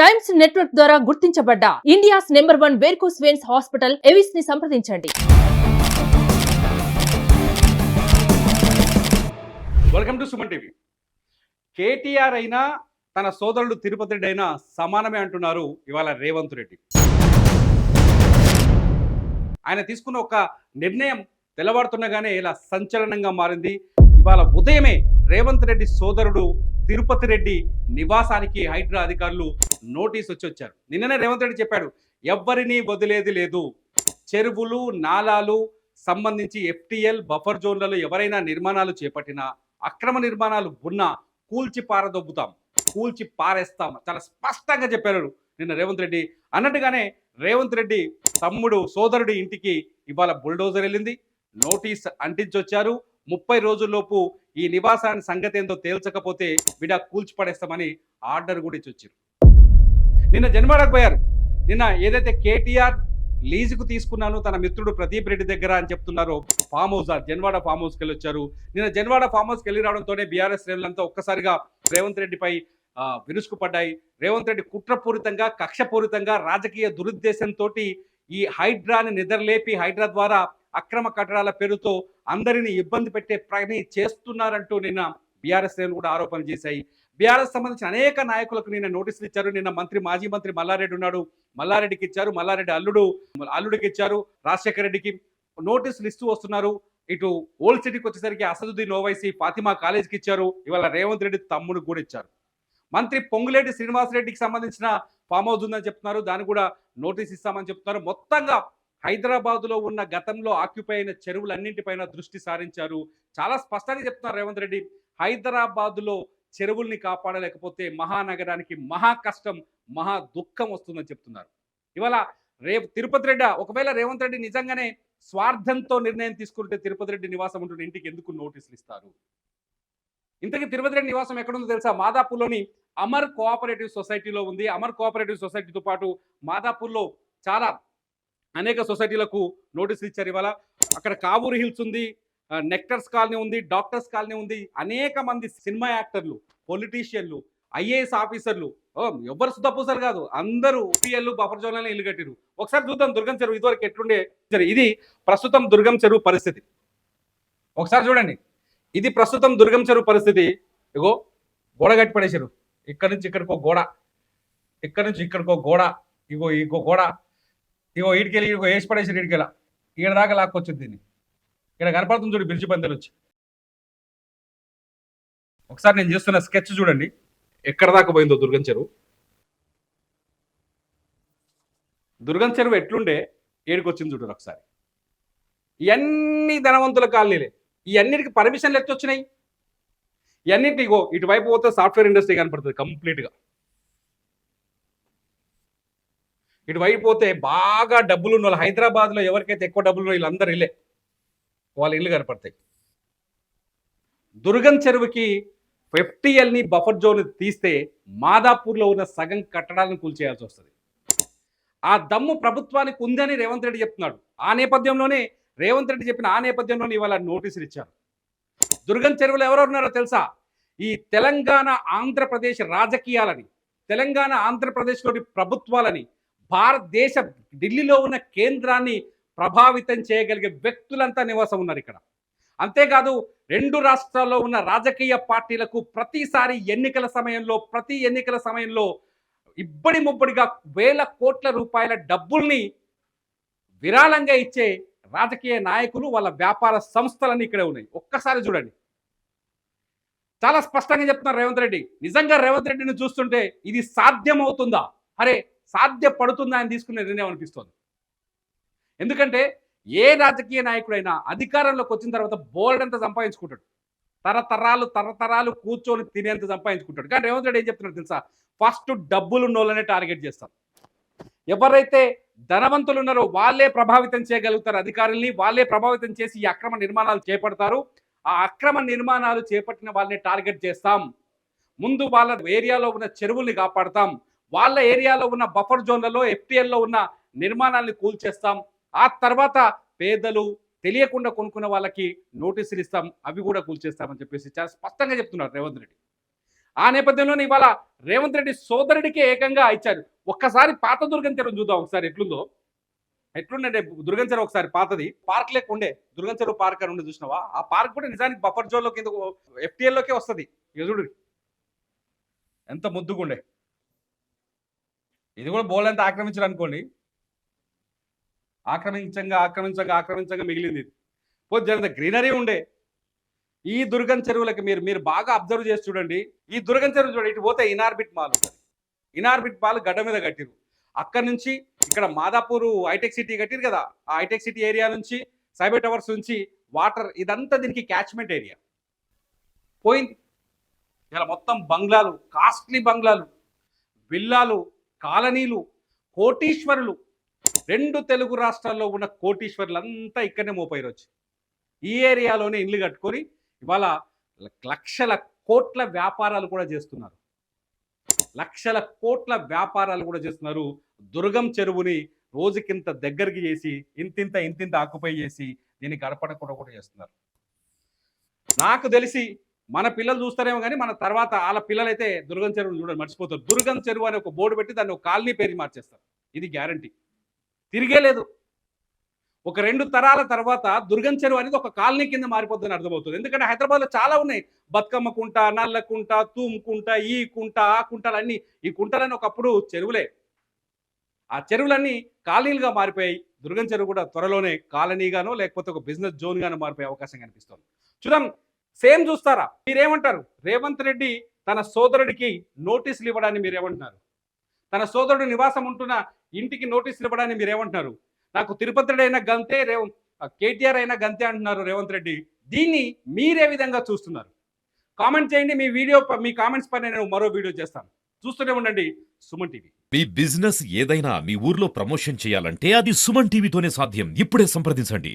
Times network ద్వారా గుర్తించబడ్డ India's number 1 varicose veins hospital Avis ని సంప్రదించండి. Welcome to Suman TV. KTR అయినా తన సోదరుడు తిరుపతి రెడ్డి అయినా సమానమే అంటున్నారు ఇవాళ రేవంత్ రెడ్డి. ఆయన తీసుకున్న ఒక నిర్ణయం తెల్లవారుతున్నగానే ఇలా సంచలనంగా మారింది. ఇవాళ ఉదయమే రేవంత్ రెడ్డి సోదరుడు తిరుపతి రెడ్డి నివాసానికి హైడ్రా అధికారులు నోటీస్ వచ్చారు. నిన్ననే రేవంత్ రెడ్డి చెప్పాడు, ఎవ్వరినీ వదిలేది లేదు, చెరువులు నాలాలు సంబంధించి ఎఫ్టీఎల్ బఫర్ జోన్లలో ఎవరైనా నిర్మాణాలు చేపట్టినా అక్రమ నిర్మాణాలు ఉన్నా కూల్చి పారదొబ్బుతాం, కూల్చి పారేస్తాం, చాలా స్పష్టంగా చెప్పారు నిన్న రేవంత్ రెడ్డి. అన్నట్టుగానే రేవంత్ రెడ్డి తమ్ముడు సోదరుడి ఇంటికి ఇవాళ బుల్డోజర్ వెళ్ళింది, నోటీస్ అంటించొచ్చారు. 30 రోజుల్లోపు ఈ నివాసాన్ని సంగతి ఏందో తేల్చకపోతే విడా కూల్చిపడేస్తామని ఆర్డర్ కూడా ఇచ్చొచ్చారు. నిన్న జన్వాడకు పోయారు. నిన్న ఏదైతే కేటీఆర్ లీజుకు తీసుకున్నాను తన మిత్రుడు ప్రదీప్ రెడ్డి దగ్గర అని చెప్తున్నారో ఫామ్ హౌస్, జన్వాడ ఫామ్ హౌస్కి వెళ్ళి వచ్చారు. నిన్న జన్వాడ ఫామ్ హౌస్కి వెళ్ళి రావడంతోనే బీఆర్ఎస్ శ్రేణులంతా ఒక్కసారిగా రేవంత్ రెడ్డిపై విరుచుకుపడ్డాయి. రేవంత్ రెడ్డి కుట్రపూరితంగా కక్షపూరితంగా రాజకీయ దురుద్దేశంతో ఈ హైడ్రాని నిద్రలేపి హైడ్రా ద్వారా అక్రమ కట్టడాల పేరుతో అందరినీ ఇబ్బంది పెట్టే పని చేస్తున్నారంటూ నిన్న బీఆర్ఎస్ శ్రేణులు కూడా ఆరోపణలు చేశాయి. బీఆర్ఎస్ సంబంధించిన అనేక నాయకులకు నిన్న నోటీసులు ఇచ్చారు. నిన్న మాజీ మంత్రి మల్లారెడ్డి ఉన్నాడు, మల్లారెడ్డికి ఇచ్చారు, మల్లారెడ్డి అల్లుడికి ఇచ్చారు, రాజశేఖర రెడ్డికి నోటీసులు ఇస్తూ వస్తున్నారు. ఇటు ఓల్డ్ సిటీకి వచ్చేసరికి అసదుద్దీన్ ఓవైసీ ఫాతిమా కాలేజీకి ఇచ్చారు. ఇవాళ రేవంత్ రెడ్డి తమ్ముడికి కూడా ఇచ్చారు. మంత్రి పొంగులేటి శ్రీనివాసరెడ్డికి సంబంధించిన ఫామ్ హౌస్ ఉందని చెప్తున్నారు, దాన్ని కూడా నోటీస్ ఇస్తామని చెప్తున్నారు. మొత్తంగా హైదరాబాదులో ఉన్న గతంలో ఆక్యుపై అయిన చెరువులన్నింటిపైన దృష్టి సారించారు. చాలా స్పష్టంగా చెప్తున్నారు రేవంత్ రెడ్డి, హైదరాబాదులో చెరువుల్ని కాపాడలేకపోతే మహానగరానికి మహా కష్టం, మహా దుఃఖం వస్తుందని చెప్తున్నారు. ఇవాళ తిరుపతి రెడ్డి ఒకవేళ రేవంత్ రెడ్డి నిజంగానే స్వార్థంతో నిర్ణయం తీసుకుంటే తిరుపతి రెడ్డి నివాసం ఉంటున్న ఇంటికి ఎందుకు నోటీసులు ఇస్తారు? ఇంతకీ తిరుపతి రెడ్డి నివాసం ఎక్కడుందో తెలుసా? మాదాపూర్లోని అమర్ కోఆపరేటివ్ సొసైటీలో ఉంది. అమర్ కోఆపరేటివ్ సొసైటీతో పాటు మాదాపూర్లో చాలా అనేక సొసైటీలకు నోటీసులు ఇచ్చారు. ఇవాళ అక్కడ కావూరు హిల్స్ ఉంది, నెక్టర్స్ కాలనీ ఉంది, డాక్టర్స్ కాలనీ ఉంది. అనేక మంది సినిమా యాక్టర్లు, పొలిటీషియన్లు, ఐఏఎస్ ఆఫీసర్లు, ఎవరు సుతపూసారు కాదు, అందరూ పిఎల్లు బఫర్ జోన్లలో ఇల్లు కట్టిరు. ఒకసారి చూద్దాం దుర్గం చెరువు ఇదివరకు ఎట్లుండే. ఇది ప్రస్తుతం దుర్గం చెరువు పరిస్థితి. ఒకసారి చూడండి, ఇది ప్రస్తుతం దుర్గం చెరువు పరిస్థితి. ఇగో గోడ కట్టి పడేసారు. ఇక్కడ నుంచి ఇక్కడికో గోడ, ఇక్కడ నుంచి ఇక్కడికో గోడ, ఇంకో గోడ, ఇగో ఈడికెళ్ళి ఇగో వేసి పడేసారు. ఈడికెళ్ళ ఈడ దాకా లాక్కొచ్చింది. దీన్ని ఇక్కడ కనపడుతుంది చూడు, బిర్చి పందెలు వచ్చి. ఒకసారి నేను చేస్తున్న స్కెచ్ చూడండి, ఎక్కడ దాకా పోయిందో దుర్గం చెరువు. దుర్గం చెరువు ఎట్లుండే ఏడికొచ్చింది చూడండి ఒకసారి. ఇవన్నీ ధనవంతుల కాలనీలే. ఇవన్నిటికి పర్మిషన్లు ఎత్తొచ్చినాయి. ఇవన్నింటికి ఇగో ఇటువైపు పోతే సాఫ్ట్వేర్ ఇండస్ట్రీ కనపడుతుంది కంప్లీట్గా. ఇటువైపు పోతే బాగా డబ్బులు ఉన్న వాళ్ళు, హైదరాబాద్లో ఎవరికైతే ఎక్కువ డబ్బులు ఉన్నాయో వీళ్ళందరూ ఇల్లే, వాళ్ళ ఇల్లు కనపడతాయి. దుర్గం చెరువుకి ఎఫ్టీఎల్ని బఫర్ జోన్ తీస్తే మాదాపూర్లో ఉన్న సగం కట్టడాలను కూల్చేయాల్సి వస్తుంది. ఆ దమ్ము ప్రభుత్వానికి ఉందని రేవంత్ రెడ్డి చెప్తున్నాడు. ఆ నేపథ్యంలోనే రేవంత్ రెడ్డి చెప్పిన ఇవాళ నోటీసులు ఇచ్చారు. దుర్గం చెరువులో ఎవరెవరు ఉన్నారో తెలుసా? ఈ తెలంగాణ ఆంధ్రప్రదేశ్ రాజకీయాలని, తెలంగాణ ఆంధ్రప్రదేశ్లోని ప్రభుత్వాలని, భారతదేశ ఢిల్లీలో ఉన్న కేంద్రాన్ని ప్రభావితం చేయగలిగే వ్యక్తులంతా నివాసం ఉన్నారు ఇక్కడ. అంతేకాదు 2 రాష్ట్రాల్లో ఉన్న రాజకీయ పార్టీలకు ప్రతి ఎన్నికల సమయంలో ఇబ్బడి ముబ్బడిగా వేల కోట్ల రూపాయల డబ్బుల్ని విరాళంగా ఇచ్చే రాజకీయ నాయకులు, వాళ్ళ వ్యాపార సంస్థలన్నీ ఇక్కడే ఉన్నాయి. ఒక్కసారి చూడండి, చాలా స్పష్టంగా చెప్తున్నారు రేవంత్ రెడ్డి. నిజంగా రేవంత్ రెడ్డిని చూస్తుంటే ఇది సాధ్యమవుతుందా, అరే సాధ్యపడుతుందా అని తీసుకునే నిర్ణయం అనిపిస్తుంది. ఎందుకంటే ఏ రాజకీయ నాయకుడైనా అధికారంలోకి వచ్చిన తర్వాత బోల్డంత సంపాదించుకుంటాడు, తరతరాలు కూర్చొని తినేంత సంపాదించుకుంటాడు. కానీ రేవంత్ రెడ్డి ఏం చెప్తున్నాడు తెలుసా? ఫస్ట్ డబ్బులు ఉన్నోళ్ళనే టార్గెట్ చేస్తాం. ఎవరైతే ధనవంతులు ఉన్నారో వాళ్ళే ప్రభావితం చేయగలుగుతారు అధికారుల్ని, వాళ్ళే ప్రభావితం చేసి ఈ అక్రమ నిర్మాణాలు చేపడతారు. ఆ అక్రమ నిర్మాణాలు చేపట్టిన వాళ్ళని టార్గెట్ చేస్తాం. ముందు వాళ్ళ ఏరియాలో ఉన్న చెరువుల్ని కాపాడతాం, వాళ్ళ ఏరియాలో ఉన్న బఫర్ జోన్లలో ఎఫ్టీఎల్లో ఉన్న నిర్మాణాలను కూల్చేస్తాం. ఆ తర్వాత పేదలు తెలియకుండా కొనుక్కున్న వాళ్ళకి నోటీసులు ఇస్తాం, అవి కూడా కూల్చేస్తామని చెప్పేసి చాలా స్పష్టంగా చెప్తున్నారు రేవంత్ రెడ్డి. ఆ నేపథ్యంలోనే ఇవాళ రేవంత్ రెడ్డి సోదరుడికి ఏకంగా ఇచ్చారు. ఒక్కసారి పాత దుర్గం చెరువు చూద్దాం ఒకసారి ఎట్లుందో. ఎట్లుండే దుర్గం చెరువు ఒకసారి పాతది పార్క్ లేక ఉండే దుర్గం చెరువు పార్క్ అని ఉండే చూసినావా? ఆ పార్క్ కూడా నిజానికి బఫర్ జోన్ లో కింద FTL లోకే వస్తుంది. చూడు ఎంత ముద్దుగుండే. ఇది కూడా బోల్ అంతా ఆక్రమించారు అనుకోండి. ఆక్రమించంగా మిగిలింది. పోతే జరిగిన గ్రీనరీ ఉండే. ఈ దుర్గం చెరువులకి మీరు బాగా అబ్జర్వ్ చేసి చూడండి. ఈ దుర్గం చెరువు చూడండి, ఇటు పోతే ఇనార్బిట్ మాల్ ఉంటుంది. ఇనార్బిట్ మాల్ గడ్డ మీద కట్టిరు. అక్కడి నుంచి ఇక్కడ మాదాపూర్ హైటెక్ సిటీ కట్టిరు కదా, ఆ హైటెక్ సిటీ ఏరియా నుంచి సైబర్ టవర్స్ నుంచి వాటర్ ఇదంతా దీనికి క్యాచ్మెంట్ ఏరియా పోయింది. ఇలా మొత్తం బంగ్లాలు, కాస్ట్లీ బంగ్లాలు, విల్లాలు, కాలనీలు, కోటీశ్వరులు, 2 తెలుగు రాష్ట్రాల్లో ఉన్న కోటీశ్వరులంతా ఇక్కడనే మోపైరు వచ్చి ఈ ఏరియాలోనే ఇల్లు కట్టుకొని ఇవాళ లక్షల కోట్ల వ్యాపారాలు కూడా చేస్తున్నారు. దుర్గం చెరువుని రోజుకింత దగ్గరికి చేసి ఇంతింత ఆక్యుపై చేసి దీన్ని గడపడకుండా కూడా చేస్తున్నారు. నాకు తెలిసి మన పిల్లలు చూస్తారేమో కానీ మన తర్వాత వాళ్ళ పిల్లలైతే దుర్గం చెరువును చూడని మర్చిపోతారు. దుర్గం చెరువు అని ఒక బోర్డు పెట్టి దాన్ని ఒక కాలనీ పేరు మార్చేస్తారు. ఇది గ్యారంటీ, తిరిగే లేదు. ఒక 2 తరాల తర్వాత దుర్గం చెరువు అనేది ఒక కాలనీ కింద మారిపోతుందని అర్థమవుతుంది. ఎందుకంటే హైదరాబాద్లో చాలా ఉన్నాయి. బతుకమ్మ కుంట, నల్ల కుంట, తూము కుంట, ఈ కుంట, ఆ కుంటలన్నీ. ఈ కుంటలన్నీ ఒకప్పుడు చెరువులే. ఆ చెరువులన్నీ కాలనీలుగా మారిపోయాయి. దుర్గం చెరువు కూడా త్వరలోనే కాలనీగానో లేకపోతే ఒక బిజినెస్ జోన్ గానో మారిపోయే అవకాశం కనిపిస్తుంది. చూద్దాం, సేమ్ చూస్తారా? మీరేమంటారు? రేవంత్ రెడ్డి తన సోదరుడికి నోటీసులు ఇవ్వడాన్ని మీరేమంటున్నారు? తన సోదరుడు నివాసం ఉంటున్న ఇంటికి నోటీసులు ఇవ్వడాన్ని మీరేమంటున్నారు? నాకు తిరుపతి రెడ్డి అయినా గంతే, కేటీఆర్ అయినా గంతే అంటున్నారు రేవంత్ రెడ్డి. దీన్ని మీరే విధంగా చూస్తున్నారు? కామెంట్ చేయండి. మీ కామెంట్స్ పైన నేను మరో వీడియో చేస్తాను. చూస్తూనే ఉండండి సుమన్ టీవీ. మీ బిజినెస్ ఏదైనా మీ ఊర్లో ప్రమోషన్ చేయాలంటే అది సుమన్ టీవీతోనే సాధ్యం. ఇప్పుడే సంప్రదించండి.